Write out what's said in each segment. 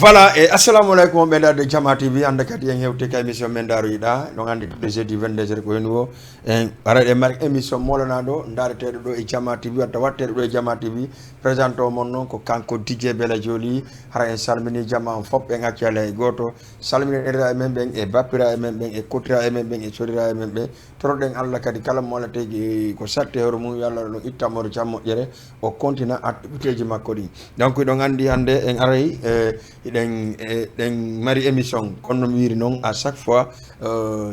Voilà, et assalamu alaikum benda de Jama TV anda kati yang hewte ka émission men daru ida no andi de jeudi 22h ko nouveau en ara de mark émission molana do ndaretedo do e Jama TV watta wattedo do e Jama TV présento mon non ko kanko DJ Bella Joli hara en salmini Jama on fop en accale goto salmini era men ben e bapira men ben e kotira men ben e sodira men ben toroden Allah kadi kala molateji ko satte horo mum yalla no ittamoro jammo jere o continue activité ji makko di donc do andi hande en aray den mari émission kono wiri non à chaque fois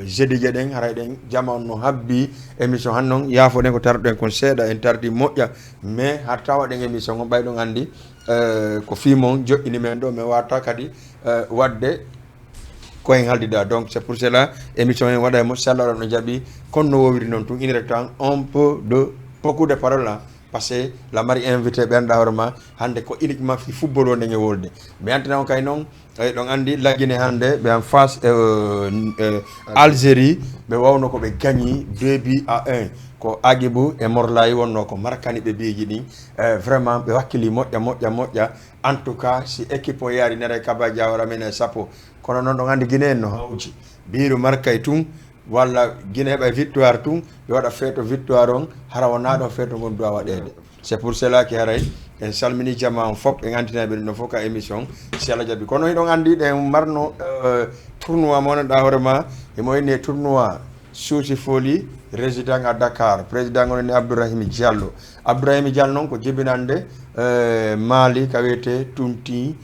jeudi jeden haray den jama no habbi émission han non yafo den ko tarden kon seeda en tardi moƴƴa mais har tawa den émission on baydo andi ko fimon joƴini men do mais wata kadi wadde ko en haldida donc c'est pour cela émission en wada mo sallallahu no jabi kono wowiri non tout une temps un peu de beaucoup de paroles là parce que la mari invité ben dawrma hande ko uniquement fi football o ndenge wolde mais antena kay non donc andi la Guinée hande be en face Algérie be wawno ko be gagni 2-1 ko Agibou e Morlay wonno ko markani be beji ni vraiment be wakili moƴƴa en tout cas si équipe o yari nere Kaba Diawara men sapo kono non donc andi Guinée no hawji biiru markay tum walla Guinée ba victoire tum be wada feto victoire on hara wona do feto gon do wadede c'est pour cela que haray en salmini jama fop en antina be no foka émission si Allah jabi kono don andi de marno tournoi mon da horema e moyne tournoi Souci Foli résident à Dakar président on Abdourahim Diallo non ko jibinande Mali kawete tunti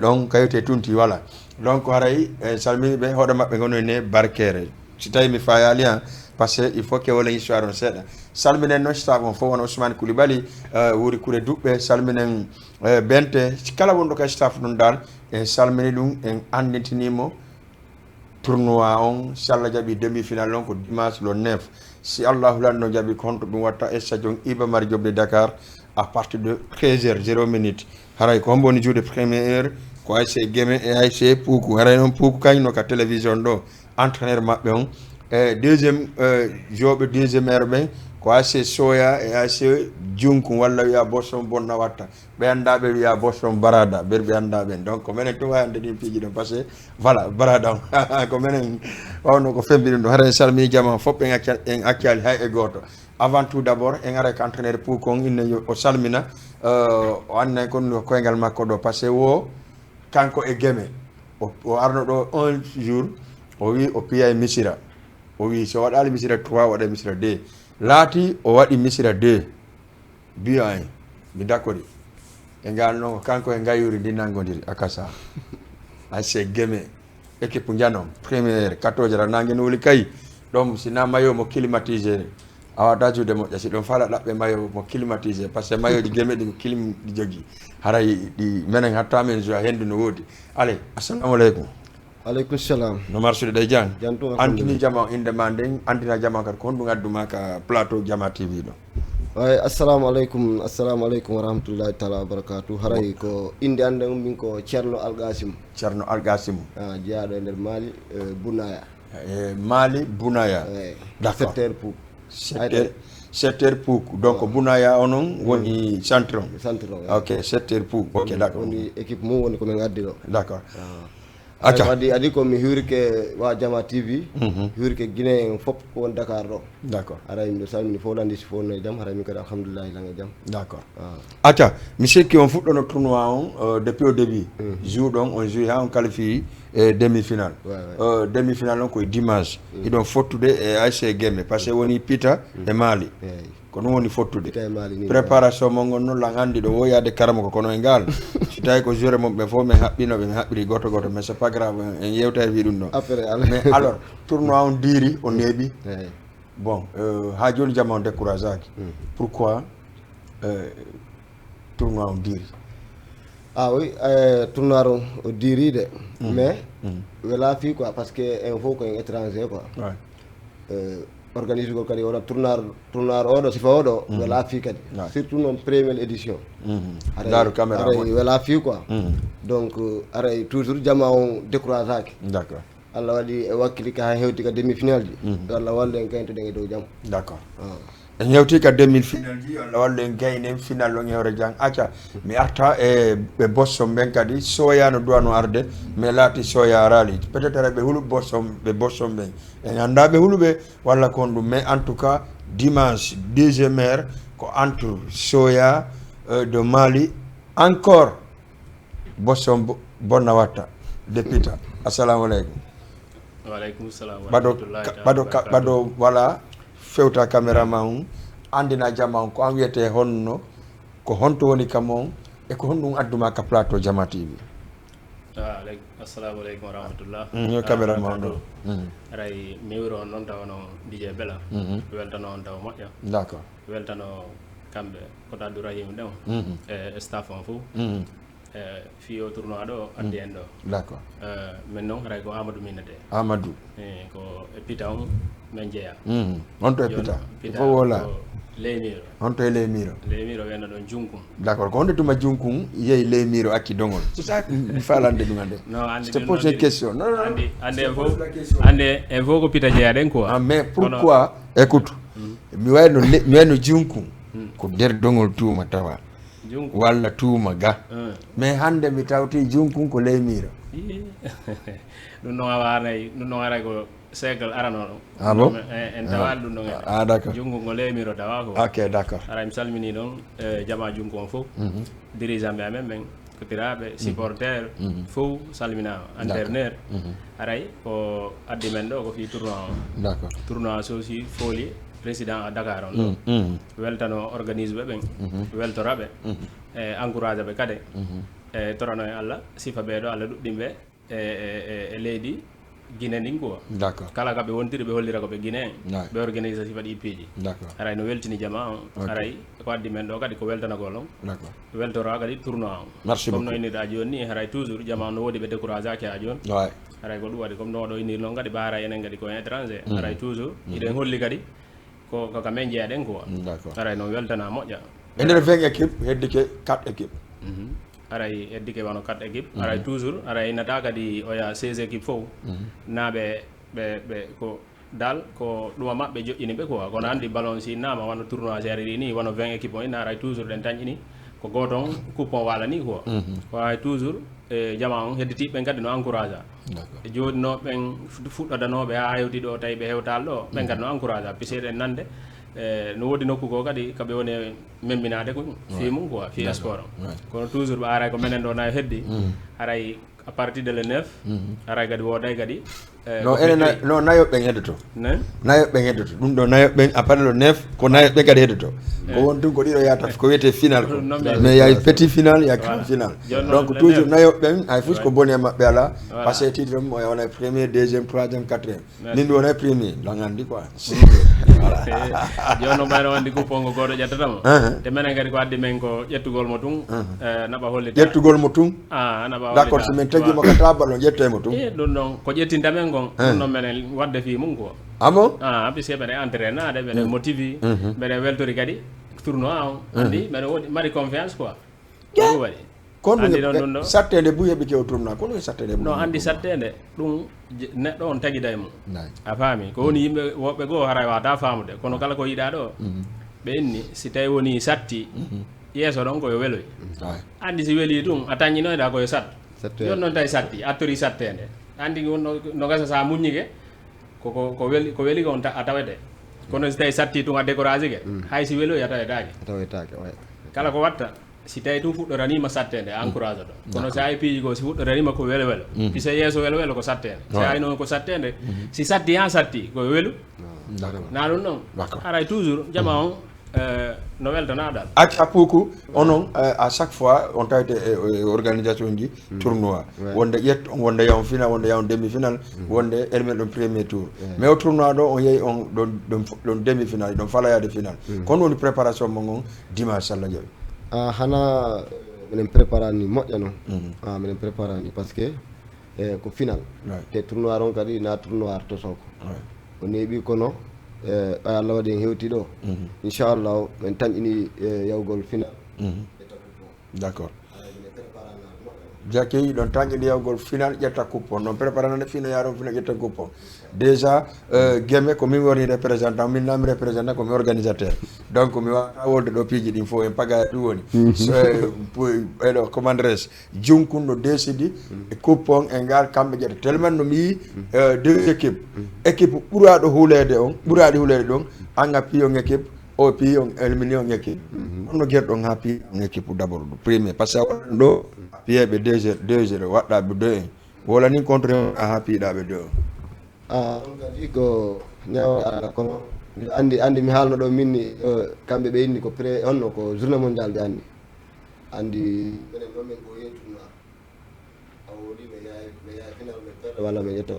donc kawete tunti voilà donc haray salmini be hodo mabbe gonone barkere si tay mi fayali parce que il faut que wala histoire on seda salminen no staff on fo won Ousmane Koulibaly wuri kure dubbe salminen bente kala wondo ka staff dun dal e salmini dum en anditinimo tournoi on salla jabi demi-finale on ko dimanche le 9 si Allah lanno jabi compte dum watta stadium Iba Mar Diop de Dakar à partir de 13h00 haray ko mboni juude première ko ASC Guémé e ASC Poukou haray non Poukou kanyno ka télévision do entraîneur mabbe on deuxième jobe deuxième heure ben ko ASC Soya e ASC Junku walla wiya Boston bonna watta be andabe wiya Boston Barada be andabe donc ko menen to wande di piji do parce que voilà Barada ko menen wawno ko fembi do haray salmi jama fop en akkial hay e goto avant tout d'abord en ara entraîneur Poukou inne o salmina o anne kon ko engal makko do parce que wo kanko e Guémé o arno do un jour o wi o piya Missira o wi so wadali Missira 3 wada Missira 2 laati o wadi Missira 2 bien mi d'accord e ngalno kanko e ngayuri dinangodiri akasa ASC Guémé équipe njano première 14 ra nangen wuli kay dom sina mayo mo climatiser awata jude mo jasi don fala dabbe mayo mo climatiser parce que mayo di Guémé di clim di jogi haray di menen hatta men jo hendu no wodi allez assalamu alaikum. Alaikum salam. No marsude day jang. Jantu Antini jama in demanding antina jama kar ko ndunga duma ka plateau Jama TV do. Way assalamu alaikum wa rahmatullahi ta'ala wa barakatuh. Haray ko inde ande min ko Cerno Algasim. Jiado nder Mali Bunaya. Mali Bunaya. D'accord. Secteur Poukou. Donc Bunaya onon woni centre. OK, secteur Poukou. OK, d'accord. Woni équipe mo woni ko men addi do. D'accord. adi ko mi hurike wa Jama TV hurike Guinée fop ko won Dakar do d'accord ara mi salmini fo landi fo no jam ara mi ko alhamdulillah la jam d'accord acha monsieur qui on fuddo no tournoi on depuis au début jour donc on joue on qualifie demi-finale demi-finale on ko dimanche et donc fottude e ASC Guémé parce que woni Pita e Mali kono woni fottude préparation mo ngon non la andi do woyade karamo ko kono e ngal si tay ko jure mo be fo me habbino be habbiri goto mais c'est pas grave en yewta wi dum non mais alors tournoi on diri on nebi bon ha joni jama on décourageaki pourquoi tournoi on diri oui tournoi on diri de mais wala fi quoi parce que un faut ko étranger quoi organise ko kadi wona tournoi odo sifa odo wala fi kadi surtout non première édition daru caméra wala fi quoi donc aray toujours jama on décourageaki d'accord Allah wadi e wakkili ka hewti ka demi finale ji Allah walde en kayto de do jam d'accord en hewti ka 2000 final ji on wallo en gayne final lo ngewre jang acca mi arta e be bossom ben kadi soya no duwano arde mais laati soya rali peut-être be hulu bossom ben en anda be hulu be walla kon dum mais en tout cas dimanche 2e heure ko entre soya de Mali encore bossom bonna watta député assalamu alaikum wa alaikum salam wa rahmatullahi bado wala fewta cameraman andina jama ko an wiyete honno ko honto woni kamon e ko hondum adduma ka plateau Jama TV assalamu alaikum wa rahmatullah yo cameraman do ray miwro non tawno DJ Bella weltano on taw moƴƴa d'accord weltano kamɓe ko taddu rahim ɗum e staff on fof fi o tournoi ɗo addi en ɗo d'accord min noon ray ko Amadou minete Amadou ko e pita on min jeeya on to e pita fo wola leymiro on to e leymiro wena ɗon junkum d'accord ko honde tuma junkum yeyi leymiro acci dongol c'est ça mi falande ɗum ande je te pose une question non ande en fof ko pita jeeyaɗen quoi mais pourquoi écoute mi wayno junkum ko nder dongol tuuma tawa walla tuuma ga mais hande mi tawti junkum ko leymiro ɗum noon a warnayi ɗum noon aray ko siècle aranoɗo bon en tawani ɗum ɗon d'accord jungu ngo leymiro tawa ko ok d'accord ara mi salmini ɗon jama jungu on fof dirigeant ɓe amen ɓen kotiraɓe supporter fof salminama entraîneur aray ko addi men ɗo ko fi tournoi o d'accord tournoi sosi fooli président à Dakar on ɗo weltano organise ɓe ɓen weltoraɓe e encourage ɓe kadi e torano e Allah sifa ɓeɗo Allah ɗuɗɗimɓe e leydi Guinée ndin quoi d'accord kala kaɓe wontiri ɓe hollira koɓe Guinée ɓe organise sifa ɗi piiji d'accord aray no weltini jama on aray ko addi men ɗo kadi ko weltanagol on d'accord weltora kadi tournoi on merci comme no innirɗa joni ni haray toujours jama on no woodi ɓe découragé ake ha joni haray ko ɗum waɗi comme no oɗo innir noon kadi ɓa haray enen kadi ko étranger haray toujours iɗen holli kadi ko kamen jeeyaɗen quoi d'accord aray noon weltana moƴƴa e nder 20 équipe heddike 4 équipe aray heddike wano 4 équipe aray toujours aray nata kadi oya 16 équipe fof naɓe ɓe ko dal ko ɗuma maɓɓe joƴƴini ɓe quoi kono andi ballon si nama wano tournoi série ni wano 20 équipe o ina aray toujours ɗen tañƴini ko goton coupon wala ni quoi ko hay toujours e jama on hedditiɓe ɓen kadi no encourage a e joni no ɓen fuɗɗodanoɓe ha hewti ɗo tawi ɓe hewtal ɗo ɓen kadi no encourage a piseɗen nande no woodi nokku ko kadi kaɓe woni memminade ko fi mum quoi fi sport o kono toujours ɓe aray ko menen ɗo nayo heddi aray à partir de le 9 aray kadi woday kadi no ene no nayoɓɓen heddoto nayoɓɓen heddoto ɗum ɗo nayoɓɓen à partir de le 9 ko nayoɓɓe kadi heddoto ko won tun ko ɗiɗo yata ko wiyete final ko mais y a petit final y a grand final donc toujours nayoɓɓen hay fus ko boni e maɓɓe ala par ce que titre mo wona premier deuxième troisième quatrième min ɗi wona premier long andi quoi joni no ɓayno wandi coupon ngo goto ƴettatamo te menen kadi ko addi men ko ƴettugol mo tun naɓa hollita ƴettugol mo tun naɓa d'accord so min tagui mo ka tabalo ƴettemo tun ɗum ɗon ko ƴettinta men kon ɗum ɗon menen wadde fi mum quoi amo puisque mbeɗa entraîne ade mbeɗa motivé mbeɗa weltori kadi tournoi on andi mbeɗa woɗi mari confiance quoi ɗum waɗi andi ɗon ɗo sattede bu heɓi kew tournoi kono sattede non andi sattede ɗum neɗɗo on taguida e mum a faami ko woni yimɓe woɓɓe goo haray wata famude kono kala ko yiɗa ɗo ɓe inni si tawi woni satti yeeso ɗon koyo weloy andi si weeli ɗum a taññinoyɗa koyo sat yon noon tawi satti attori sattede andi no gasa sa muññike ko weli ko a tawete kono si tawi satti tun a découragé ke hay si weloy a tawetake kala ko watta si tawi tun fuɗɗoranima sattede encourage ɗo kono si hay piiji ko si fuɗɗoranima ko welo welo pise yeeso welo welo ko sattede si hay noon ko sattede si satti ha satti koye welu na ɗum ɗon haray toujours jama on no weltanaɗal a pouku onon à chaque fois on tawite organisation ji tournoi wonde ƴetto wonde yawn final wonde yawn demi final wonde elmen ɗon premier tour mais o tournoi ɗo on yeehi on ɗon demi final ɗon faloyade final kono woni préparation mo gon dimanche Allah jaaɓi hana minen préparani moƴƴa noon minen préparani par ce que ko final te tournoi on kadi na tournoi to soko o neeɓi kono Allah waɗi en hewti ɗo inchallah men tañƴini yawgol final d'accord jaki don tangi dia gol final jetta coupe non préparana fino yaro fino jetta coupe déjà gemme ko mi woni représentant min nam représentant ko mi organisateur donc mi wa wolde do piji din fo en paga du woni elo commandres junkun no décidi e coupe on e ngal kambe jetta tellement no mi deux équipe ɓuraaɗo hulede on ɓuraaɗi hulede ɗon anga piyon équipe o piyon éliminion équipe on no guerɗon ha piyon équipe d'abord ɗo premier par ce que waɗan ɗo piyeɓe 2-0 waɗɗaɓe 2-1 wola ni contre ha piiɗaɓe 2 on kadi ko ñawa kono andi mi haalno ɗo minni kamɓe ɓe inni ko pré onno ko journée mondial ɓe andi minen ɗo min ko yeytuna a woɗi ɓe yaha final ɓe perde walla ɓe ƴetta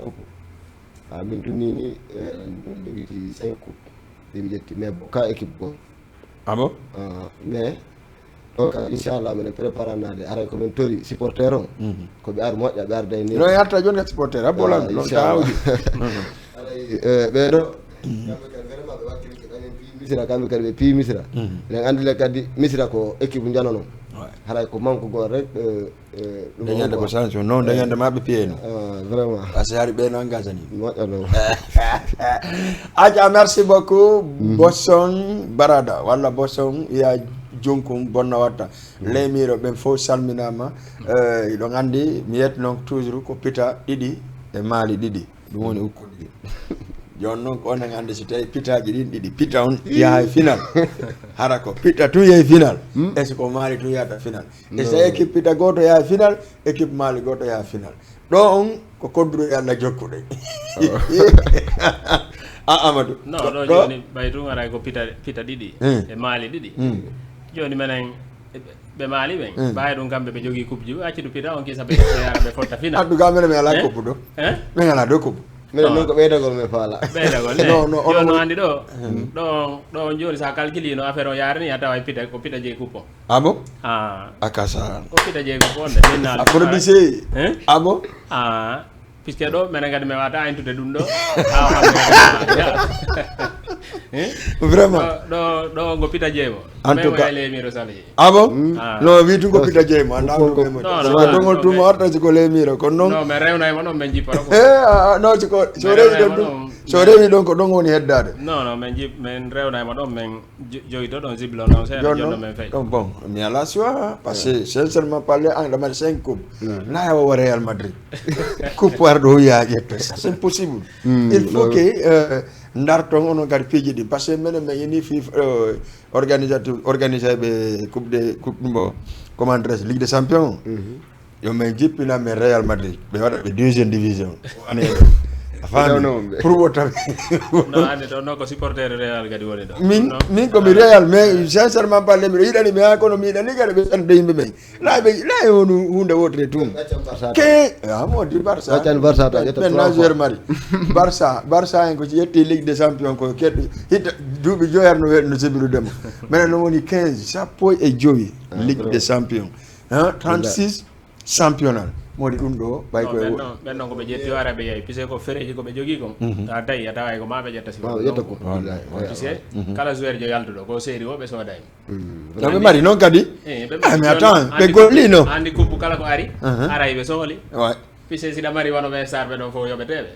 min tuni ni joguiti 5 coupe ɗiɓe ƴetti mais ka équipe go abo mais ɗo ka inchallah minen préparanade aray komin tori supporter on koɓe ar moƴƴa ɓe arda ni no yarta joni ka supporter abbolan ɗon tawdi aray ɓeɗo kamɓe kadi vraiment ɓe wakkilike ɗamen pi misira kamɓe kadi ɓe pi misira eɗen andile kadi misira ko équipe janono haray ko manque gol rek dañande ko sanction non dañande maɓe piyeno vraiment parce que hari ɓe noon gasani moƴƴa noon aja merci beaucoup Bosson Barada walla Bosson ya jonkum bonna watta leymiro ɓen fof salminama ɗon andi mi yetta noon toujours ko pita ɗiɗi e maali ɗiɗi ɗum woni ukkuɗi joni noon ko onen andi so tawi pitaji ɗin ɗiɗi pita on yaha e final hara ko pitta tun yehi final est ce que ko maali tun yahata final e so équipe pita goto yaha final équipe maali goto yaha final ɗo on ko kodduɗo e Allah jokkuɗe Amadou non ɗo joni ɓay tun ara ko pita ɗiɗi e maali ɗiɗi joni minen ɓe maali ɓen ɓawi ɗum kamɓe ɓe jogui coupe ji accidu pita on kisa ɓe yara ɓe fotta final en tout cas minen mi ala coupe ɗo min ala ɗo coupe minen noon ko ɓeydagol mi faala ɓeydagol joni no andi ɗo joni sa calcule no affaire o yarini a tawa pita ko pita jeeyi coupe o ah bon akasa ko pita jeeyi coupe on de min naal aprodisé ah bon puisque ɗo minen kadi mi wata entude ɗum ɗo vraiment ɗo ngo pita jeeymo en tout cas leemiro sali ah bon non wi tun ko pita jeeymo anda ɗogol tuma warta siko leemiro kono noon non mais rewnaymo ɗon min jipporo non siko so rewi ɗon ɗum so rewi ɗon ko ɗon woni heddade non min rewnaymo ɗon min joyito ɗon jiblo noon seeɗa jonno min fayi donc bon mi ala choix parce que sincèrement parlé an ɗamari 5 coupe na yawa Real Madrid coupe warɗo ya ƴetto c'est impossible il faut que darton onon kadi piiji ɗi par ce que minen mi yini FIFA organisé ɓe coupe ɗumbo comment dirais Ligue des Champions yo min jippina men Real Madrid ɓe waɗa ɓe 2e division ane afami pour wotaɓe non ande ɗon noon ko supporter Real kadi woni ɗo min komi Real mais sincèrement parlé mbiɗo yiɗani mi ha kono mi yiɗani kadi ɓe sande yimɓe ɓen laaɓe woni hunde wotere tum modi Barça ɓen nageur mari Barça en ko yetti Ligue des Champions ko keɗɗi hitta duuɓi joyar no weɗi no sibirudema minen noon woni 15 sappo e joyi Ligue des Champions 36 championnat modi ɗum ɗo ɓay koye ɓen noon koɓe ƴetti wara ɓe yeeyi puisque ko fereji koɓe jogui kom a tawi a tawa ko maɓe ƴetta puisque kala joueur jo yaltuɗo ko série o ɓe soodani ɓe mari noon kadi mais attends ɓe gollino andi coupe kala ko ari aray ɓe sohli puisque siɗa mari wano ɓe sarɓe ɗon fof yoɓeteɓe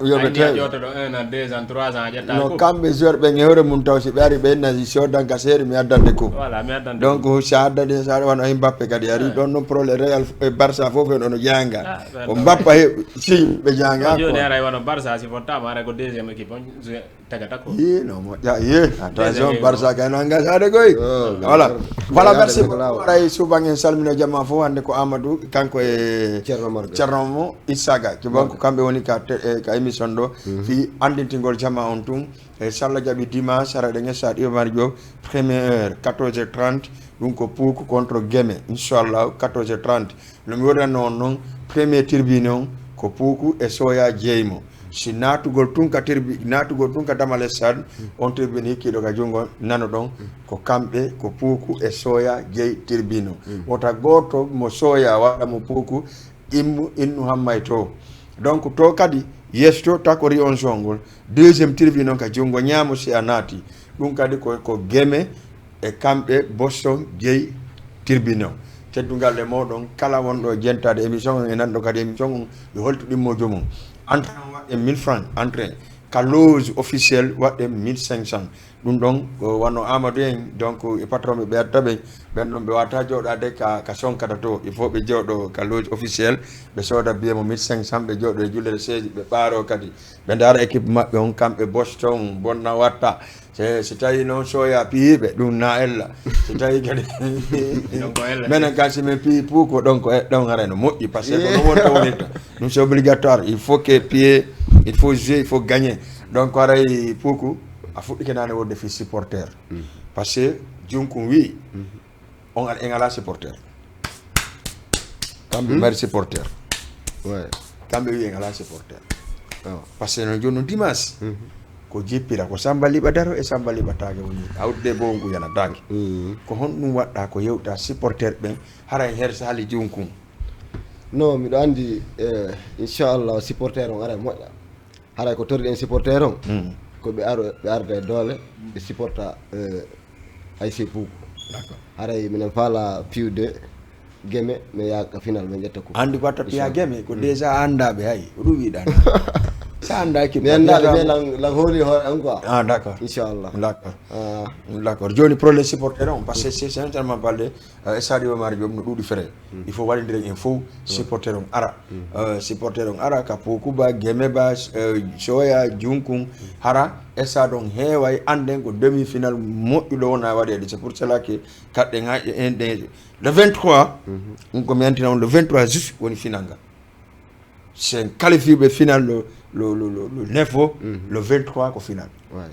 ƴoto ɗo 1 an 2 ans 3 ans ƴetta no kamɓe joueur ɓen e hewre mum taw si ɓe ari ɓe nasi sodanka série mi addande coupe voilà mi addande donc sa addade sa wano Mbappé kadi ari ɗon noon probléme Real Barça fof en ono janga ko Mbappé he si ɓe janga joni aray wano Barça si fottama aray ko 2e équipe on tagata ko no moƴƴa attention Barça kay no engasade koy voilà merci beaucoup aray suban en salmino jamma fof hande ko Amadou kanko e Ceerno Mo Isaga ko kamɓe woni ka émission ɗo fi andintingol jamma on tun e sallah jaaɓi dimanche ara ɗe gessa ɗiomari Diop première heure 14h30 ɗum ko Poukou contre Guémé inchallah 14h30 nomi wodanno on noon premier tribune on ko Poukou e Soya Dieymo si natugol tun ka damal stade on tribune hikkiɗo ka jungo nano ɗon ko kamɓe ko Poukou e Soya Diey tribune o wota goto mo Soya waɗa mo Poukou innu hammay to donc to kadi yesto takori on songol deuxième tribune on ka jungo ñaamo si a naati ɗum kadi ko Guémé e kamɓe Boston Diey tribune teddungal e moɗon kala wonɗo jentade émission e nanɗo kadi émission yo holtuɗimmo jomum entrée waɗe 1000 francs entrée ka loge officiel waɗe 1500 ɗum ɗon ko wanno Amadou en donc e patron ɓe ɓeydaɓe ɓen ɗon ɓe wata jooɗade ka sonkata to il faut ɓe jooɗo ka loge officiel ɓe sooda biye mo 1500 ɓe jooɗo e jullere seeji ɓe ɓaaro kadi ɓe daara équipe maɓɓe on kamɓe Boston bonna watta so tawi noon soya piyiɓe ɗum na ella so tawi kadi minen kan simin piyi puuko ɗon ko ɗon hara no moƴƴi par ce que ko non wonta wonirta ɗum c'est obligatoire il faut que piye il faut jouer il faut gagner donc haray puuku a fuɗɗike nane wonde fi supporter par ce que junkum wi on en ala supporter kamɓe mari supporter kamɓe wi en ala supporter par ce que no joni no dimanche ko jippira ko Samba Liɓa daro e Samba Liɓa taage woni awde bo ngu yanataake ko hon ɗum waɗɗa ko yewta supporter ɓen haray her sali junkum non miɗo andi inchallah supporter on ara moƴƴa haray ko torri en supporter on ko ɓe arda e doole ɓe supporta ASC Puuko haray minen faala piwde geme mi yaaka final ɓe ƴetta ko andi watta piya geme ko déjà andaɓe hay ɗum wiɗa sa andaki mi andaɓe ɓe lan hooli hoore an quoi d'accord inchallah d'accord joni pour les supporters on parce que c'est sincèrement parlé stade Iba Mar Diop no ɗuuɗi frais il faut waɗidire en fof supporter on ara supporter on ara ka Pokuba Guéméba Soya Junkung hara stade on heeway anden ko demi final moƴƴuɗo wona waɗede c'est pour cela que kaɗɗen ha le 23 ko mi antina on le 23 juste woni final ngal c'est qualifié final le 9 le 23 ko final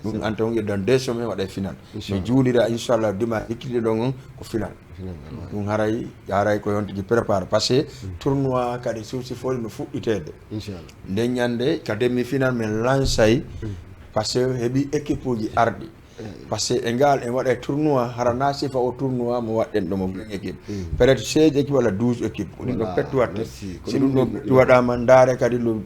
ɗum anta on dans 2 semaines waɗa final mi juulira inchallah dima ikkide ɗon on ko final ɗum haray ko yontigi prépare par ce que tournoi kadi suusi foli no fuɗɗitede nden ñande ka demi final min lancay par ce que heeɓi équipe uji arɗi par ce que e ngal en waɗa tournoi harana sifa o tournoi mo waɗɗen ɗo mo équipe peut être 16 équipe walla 12 équipe ɗum ɗo pettu watte si ɗum ɗo waɗama ndaare kadi le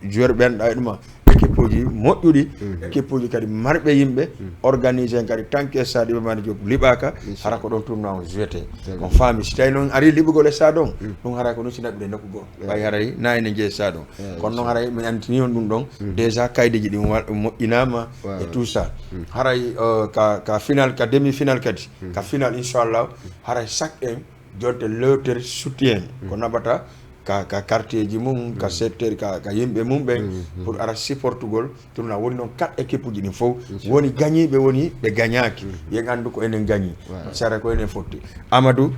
joueur ɓenɗa e ɗuma équipe uji moƴƴuɗi équipe uji kadi marɓe yimɓe organisé kadi tanke stade Iba Mar Diop liɓaka hara ko ɗon tournoi o jouete on faami si tawi noon ari liɓugol e stade on ɗum haray ko nuccinaɓe nokku goto ɓay haray nayine jeeyi stade on kono noon haray mi antini on ɗum ɗon déjà kaydeji ɗi moƴƴinama et tout ça haray ka final ka demi final kadi ka final inchallah haray chaque en jonte lewtere soutien ko naɓata ka quartier ji mum ka secteur ka yimɓe mum ɓen pour ara supportugol tourna woni noon 4 équipe uji ɗin fof woni gañiɓe woni ɓe gañaki yen andu ko enen gañi sara ko enen fotti Amadou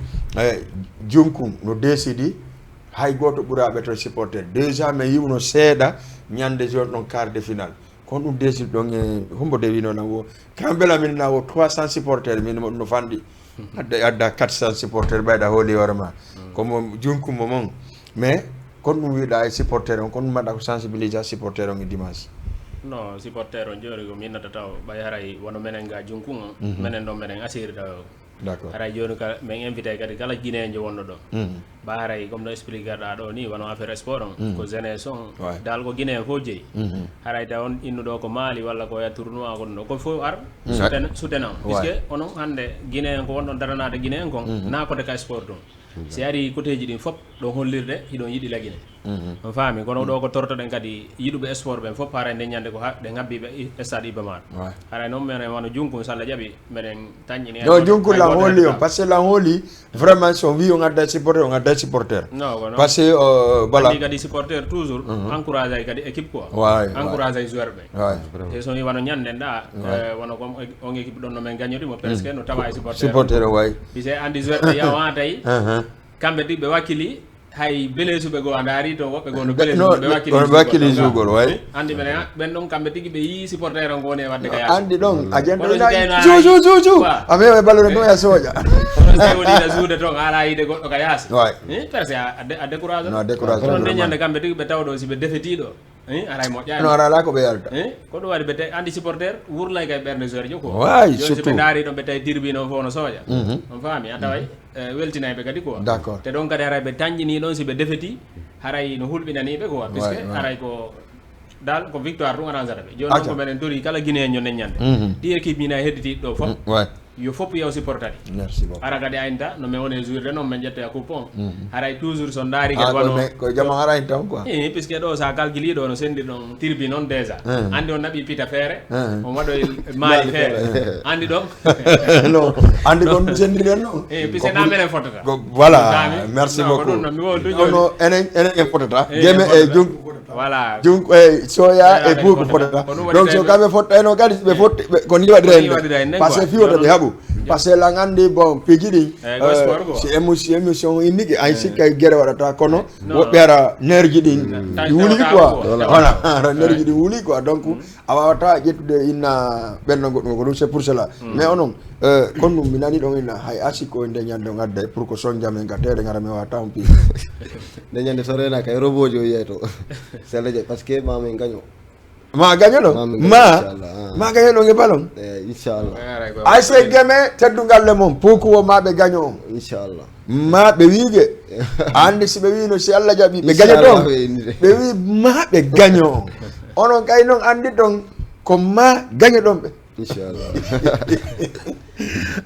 Junkum no décidi hay goto ɓuraɓe to supporter déjà mi yiwno seeɗa ñande joni ɗon quart de final kono ɗum décide ɗon e hombo de wino nan wo kambela min na wo 300 supporter min no fandi adda 400 supporter ɓayɗa hooli hoore ma comme Junkumo mon mais kono ɗum wiɗa e supporter on kono ɗum mbaɗa ko sensibilisation supporter on e dimanche non supporter on joni ko minnata taw ɓay haray wono menen ga Junkung o menen ɗon menen asiri taw d'accord haray joni min invité kadi kala guinéjo wonɗo ɗo ba haray comme no explique ɗa ɗo ni wono affaire sport on ko jeunesse on dal ko guinéen fof jeeyi haray taw on innuɗo ko Mali walla ko ya tournoi gonɗo ko fof ar soutenant puisque onon hande guinéen ko wonɗon daranade guinéen kon nakode ka sport ɗum si ari côté ji ɗin fof ɗon hollirde hiɗon yiɗi laguine on faami kono ɗo ko tortoɗen kadi yiɗuɓe sport ɓen fof haray ndeññande ko ɗe ngabbiɓe stade Iba Mar haray noon minen wano Junkung so Allah jaaɓi meɗen tañƴini non Junkung lan hooli on par ce que lan hooli vraiment so wi on adda supporter on adda supporter non par ce que voilà kadi supporter toujours encouragé ay kadi équipe quoi encouragé ay joueur ɓe e so wi wano ñanden ɗa wono comme on équipe ɗon no men gagnodimo presque no tawa e supporter o way pise andi joueur ɓe yawa tawi kamɓe ɗi ɓe wakkili hay belesuɓe goo anda ari to woɓɓe goo no ɓe wakkili jugol way andi mene ɓen ɗon kamɓe tigi ɓe yii supporter on gowoni e wadde ka andi ɗon a jentoina jou a mewe ballore ɗum e sooƴa ono wonina suude toon ala yiide goɗɗo ka yaasi presque a décourage kono ndeñande kamɓe tigi ɓe tawɗo si ɓe defetiɗo aray moƴƴani no ala ko ɓe yalta ko ɗum waɗi ɓe andi supporter wurlay kay ɓerde joueur jo ko way joni so ɓe daari ɗon ɓe tawi dirbino fof no sooƴa on faami a taway weltinayɓe kadi quoi d'accord te ɗon kadi haray ɓe tañƴini ɗon si ɓe defeti haray no hulɓinaniɓe quoi puisque haray ko dal ko victoire ɗum arrangata ɓe joni noon ko menen tori kala guinéen jo neññande ɗi équipe mina hedditiɗo ɗo fof yo fof yew supportadi merci beaucoup ara kadi aynta no men woni jourde noon men ƴetta coupon haray toujours so ndaari kadi wano ko jama ara tan quoi puisque ɗo sa calculi ɗo no sendi ɗon tirbi noon déjà andi on naɓi pita feere on waɗo maali feere andi ɗon non andi kon sendiren noon puisque na menen fotata voilà merci beaucoup non enen en fotata geme e jung voilà jung soya e buuko fotata donc so kamɓe fottano kadi ɓe fotti ko ni waɗirende par ce que fiwoto ɓe haaɓu par ce que la andi bon piiji ɗi si émission inniki ay sikka gueɗe waɗata kono woɓɓe ara nerji ɗi wuuli quoi voilà ara nerji ɗi wuuli quoi donc a wawata ƴettude inna ɓenno goɗɗum ko ɗum c'est pour cela mais onon kon ɗum mi nani ɗon inna hay asiko nde ñande o gadda pour que son jamen gattede gara mi wawata on pi nde ñande so rena kay robot jo yeeto sella je parce que mamen gaño ma gaño ɗo ma gaño ɗo e ballon inchallah ay se gueme teddugal le mum pukuwo ma ɓe gaño on inchallah ma ɓe wiige andi si ɓe wino si Allah jaɓi ɓe gaño ɗon ɓe wi ma ɓe gaño on onon kay noon andi ɗon ko ma gaño ɗon ɓe inchallah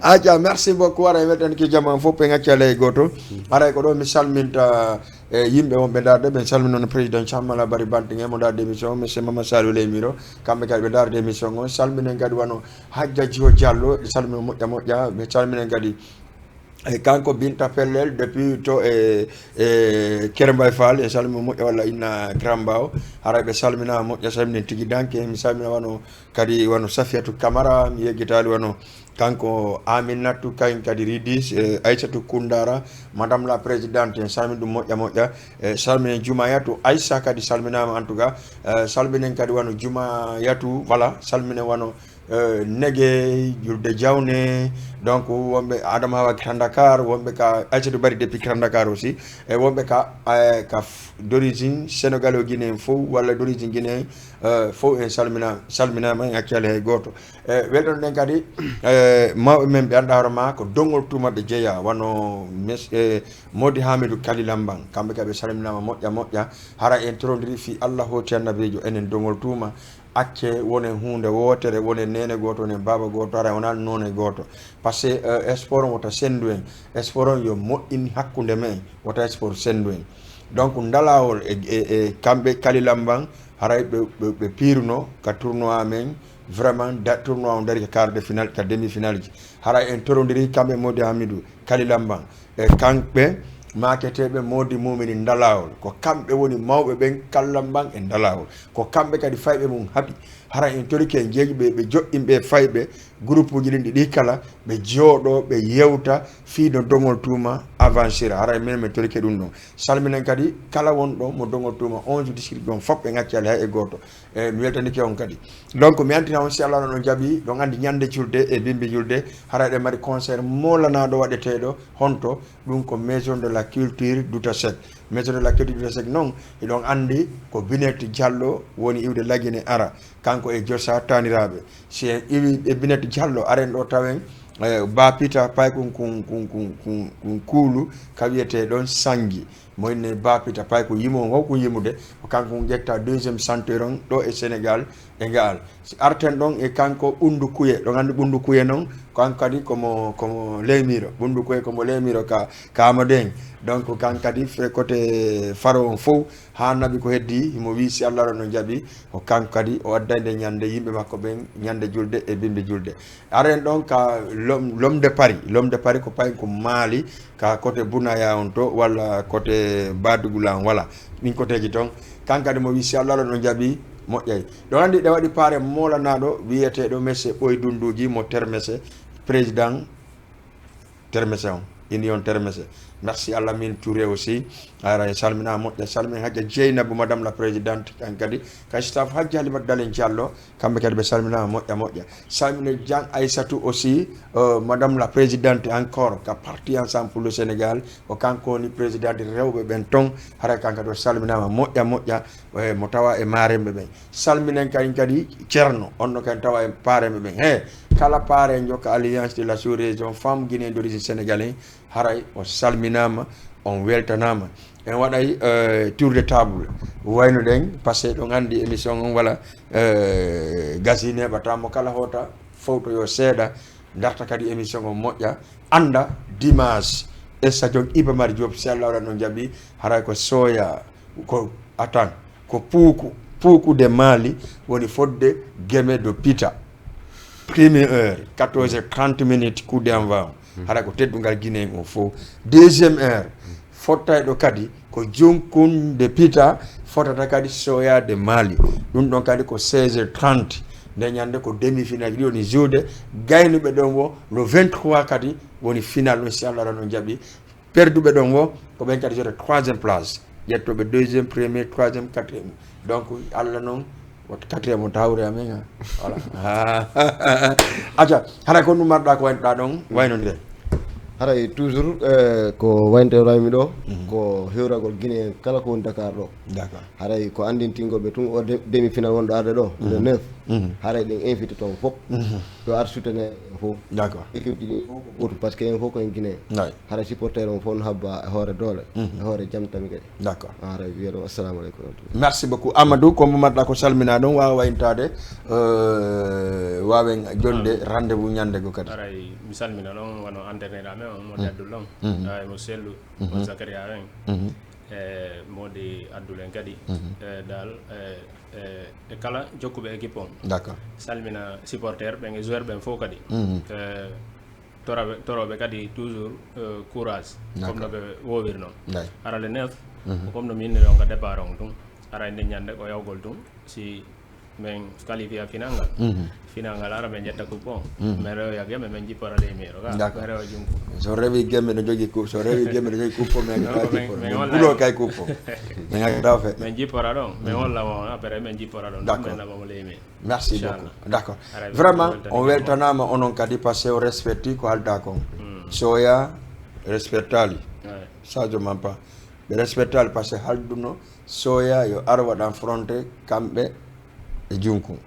aja merci beaucoup ara weltan ki jama fof ɓe gaccale goto aray ko ɗo mi salminta yimɓe wonɓe darde ɓe salmini noon président Chammala Bari Bantingue mo darde émission monsieur Mamadou Salou Leymiro kamɓe kadi ɓe darde émission o salminen kadi wano Hadja Djio Diallo ɓe salmino moƴƴa ɓe salminen kadi kanko Binta Pellel depuis to Kerembay Fall e salmino moƴƴa walla inna Grambao haray ɓe salmina moƴƴa salminen tigui danke mi salmina wano kadi wano Safiatou Camara mi yeggitali wano kanko Aminatou kayen kadi Ridis Aissatou Koundara madame la présidente en salmini ɗum moƴƴa salminen Jumayatou Aissa kadi salminama en tout cas salminen kadi wano Jumayatou voilà salminen wano Nege Julde Diawne donc wonɓe Adama Hawa Grand Dakar wonɓe ka Aissatou Bari depuis Grand Dakar aussi e wonɓe ka d'origine Sénégal o Guinéen fof walla d'origine Guinéen fof en salminama en accale hay goto welton ɗen kadi mawɓe men ɓe anda hoorema ko dongol tuma ɓe jeeya wano Modi Hamidou Kalilamban kamɓe kadi ɓe salminama moƴƴa hara en torodiri fi Allah hoti annabijo enen dongol tuma acce wonen hunde wotere wonen nene goto wonen baba goto ara wonani none goto par ce que sport wota sendu en sport on yo moƴƴini hakkude men wota sport sendu en donc ndalawol e kamɓe Kalilamban haray ɓe piruno ka tournoi men vraiment tournoi o dari ka quart de finale ka demi finale ji haray en torodiri kamɓe Modi Hamidou Kalilamban e kamɓe maketeɓe Modi mumini ndalawol ko kamɓe woni mawɓe ɓen Kalilamban e ndalawol ko kamɓe kadi fayɓe mum haaɓi hara en toriki en jeeƴi ɓe joƴƴinɓe fayɓe groupe uji ɗin ɗi kala ɓe jooɗo ɓe yewta fiino dongol tuma avancira hara minen min torike ɗum ɗon salminen kadi kala wonɗo mo dongol tuma 11 district ɗon fof ɓe gaccali hay e goto e mi weltanike on kadi donc mi antina on si Allah no ɗon jaaɓi ɗon andi ñande julde e bimbi julde hara ɗe mari concert molanaɗo waɗeteɗo honto ɗum ko maison de la culture Douta-Seck maison de la culture Douta-Seck noon eɗon andi ko Binette Diallo woni iwde Laguine ara kanko e Jossa taniraɓe si en iwi e Binette Diallo aren ɗo tawen bapita pay kun kuulu ka wiyete ɗon Sangui moyne bapita pay ko yimo wawko yimude ko kanko jetta deuxiéme centre on ɗo e Sénégal e ngal si arten ɗon e kanko Ɓundu Kuye ɗo gandi Ɓundu Kuye noon kanko kadi komo Leymiro Ɓundu Kuye komo Leymiro ka Amadou en donc kan kadi fe côté faro on fof ha naɓi ko heddi imo wi si Allah no jaaɓi o kanko kadi o addande ñande yimɓe makko ɓen ñande julde e bimbi julde aren ɗon ka l'homme de Paris ko payi ko Mali ka côté Bounaya on to walla côté Badougoula on voilà ɗin côtéji toon kan kadi mo wi si Allah no jaaɓi moƴƴay ɗo andi ɗe waɗi paare molanaɗo wiyeteɗo monsieur Ɓoy Dunduji mo Termese président Termese on union Termese merci Allah min Touré aussi ara salmina moƴƴa salmin Hadja Dieynabou madame la présidente kan kadi kay staff Hadji Halimata Dalen Diallo kamɓe kadi ɓe salmina moƴƴa salmina Jean Aissatou aussi madame la présidente encore ka parti ensemble pour le Sénégal o kanko woni présidente rewɓe ɓen ton hara kan kadi o salminama moƴƴa mo tawa e maremɓe ɓen salminen kadi ceerno onno kadi tawa e paremɓe ɓen he kala paare jokka alliance de la sous-région femme guinéen d'origine sénégalais haray o salminama on weltanama en waɗay tour de table wayno ɗen par ce que ɗon andi émission on wala gasine ɓatamo kala hota fawto yo seeɗa darta kadi émission o moƴƴa anda dimanche e stadion Iba Mar Diop si Allah waɗa no jaɓi haray ko soya ko atan ko puuku de Mali woni fodde Guémé de Pita première heure 14h30 minutes coup d'envoi haray ko teddungal Guinée o fof deuxième heure fottay ɗo kadi ko Junkun de Pita fotata kadi soya de Mali ɗum ɗon kadi ko 16h30 nde ñande ko demi final ɗi woni juude gaynuɓe ɗon wo le 23 kadi woni final ɗum si Allah no jaɓi perduɓe ɗon wo ko ɓen kadi jota 3e place ƴettoɓe 2e premier 3e 4e donc Allah noon woto 4e o tawre amen voilà acca haɗa ko ɗum marɗa ko waynoɗa ɗon wayno nde haray toujours ko wayntorami ɗo ko hewragol Guinée kala ko woni Dakar ɗo d'accord haray ko andintingoɓe tun o demi final wonɗo arde ɗo le 9 haray ɗen invité toon fof yo ar soutene fof d'accord équipe ɗi fof ko ɓuutu par ce que en fof koyen Guinée haray supporter on fof no habba e hoore doole e hoore jaam tami kadi d'accord haray wiya ɗon assalamu aleykum merci beaucoup Amadou ko momatɗa ko salmina ɗon wawa wayntade wawen jonde rendez-vous ñande go kadi aray mi salmina ɗon wono entraîneur amen mo Abdoul Long mo sellu mo Zakaria en modi addulen kadi dal e kala jokkuɓe équipe on d'accord salmina supporter ɓen e joueur ɓen fof kadi toroɓe kadi toujours courage comme no ɓe wowir noon ara le 9 comme no minni ɗon ka départ on tum ara nde ñande ko yawgol tum si men qualifié final ngal final ngal ara men jetta coupe on mais rew yak yame men jippora le miro ka rew junko so rewi gemme no jogi coupe so rewi gemme no jogi coupe men bulo kay coupe men ngak daw fe men jippora don men wala mo après men jippora don men na mo le mi merci beaucoup d'accord vraiment on weltanama onon kadi passé au respecti ko halda kon soya respectali Sadio Mampa be respectali passé halduno soya yo arwa dan fronté kambe e junku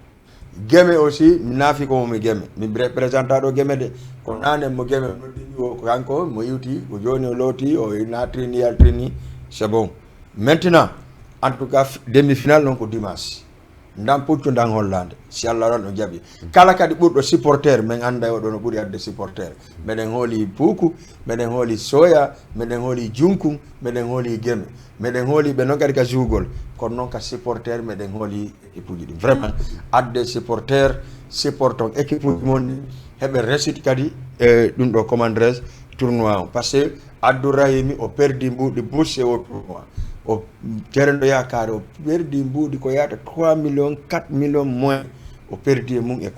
Guémé aussi mi naafi ko mi Guémé mi présenta ɗo Guémé de ko nane mo Guémé noddini o kanko mo yiwti ko joni o looti o natrini yaltrini c'est bon maintenant en tout cas demi final non ko dimanche ndam puccu ndan hollande si Allah ran o jaɓi kala kadi ɓurɗo supporter min anda o ɗo no ɓuuri adde supporter meɗen hooli puuku meɗen hooli soya meɗen hooli junku meɗen hooli Guémé meɗen hooli ɓe noon kadi ka jugol kono noon ka supporter meɗen hooli équipe uji ɗi vraiment adde supporter supporton équipe uji mon heɓe resite kadi e ɗum ɗo commandres tournoi o par ce que Abdourahimi o perdi mbuɗi bourse o tournoi o terendo yakare o perdi mbuɗi ko yata 3 millions 4 millions moins o perdi e mum e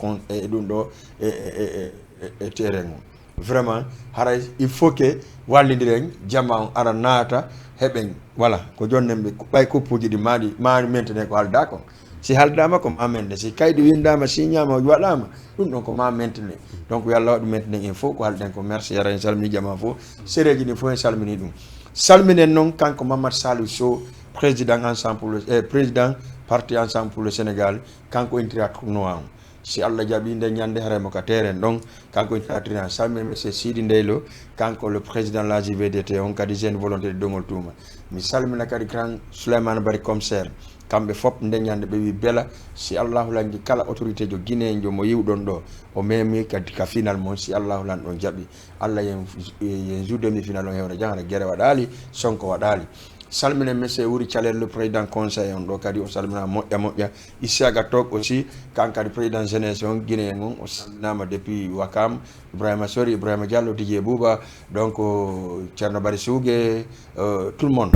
ɗum ɗo e terrain o vraiment haray il faut que wallidiren jamma on ara naata heɓen voilà ko jonnen ɓe ɓay kuppuji ɗi maɗi maintene ko halda kon si haldama ko ma mende si kaydi windama signama waɗama ɗum ɗon ko ma maintene donc yo Allah waɗu maintene en fof ko halɗen ko merci yara en salmini jama fof séréji ɗi fof en salmini ɗum salminen noon kanko Mamadou Salou Sow président ensemble pour le président parti ensemble pour le Sénégal kanko intira tournoi on si Allah jaɓi nde ñande haraymo ka terrain ɗon kanko intira tournoi salminen monsieur Sidi Ndeylo kanko le président de la JVDT on kadi jeune volonté de dongol tuma mi salmina kadi grand Souleymane Bari commissaire kamɓe fof nde ñande ɓe wi bela si Allahu langi kala autorité jo Guinée jo mo yiwɗon ɗo o memi kadi ka final mon si Allahu lan ɗon jaɓi Allah yen jour demi final on hewna jangana guere waɗali Sonko waɗali salminen monsieur Wuri Thialel le président conseil on ɗo kadi o salmina moƴƴa Isiaga Tok aussi kan kadi président jeunesse on Guinée on o salminama depuis Wakam Ibrahima Sori Ibrahima Diallo Didier Bouba donc Thierno Bari Sougue tout le monde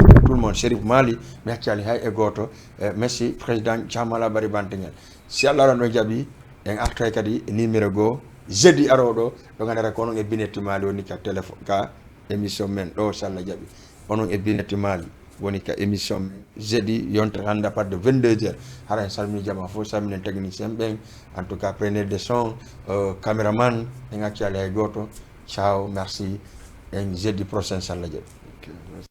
Chérif Mali mi haccali hay e goto merci président Thiamala Bari Bantingel si Allah ran ɗo jaɓi en artoy kadi numéro go jeudi aroɗo ɗo gandata ko onon e binetti Mali woni ka téléphone ka émission men ɗo so Allah jaɓi onon e binetti Mali woni ka émission jeudi yontere hande à partir de 22h hara en salmini jama fof salminen technicien ɓen en tout cas preneur de son caméraman en accali hay goto ciao merci en jeudi prochain so Allah jaɓi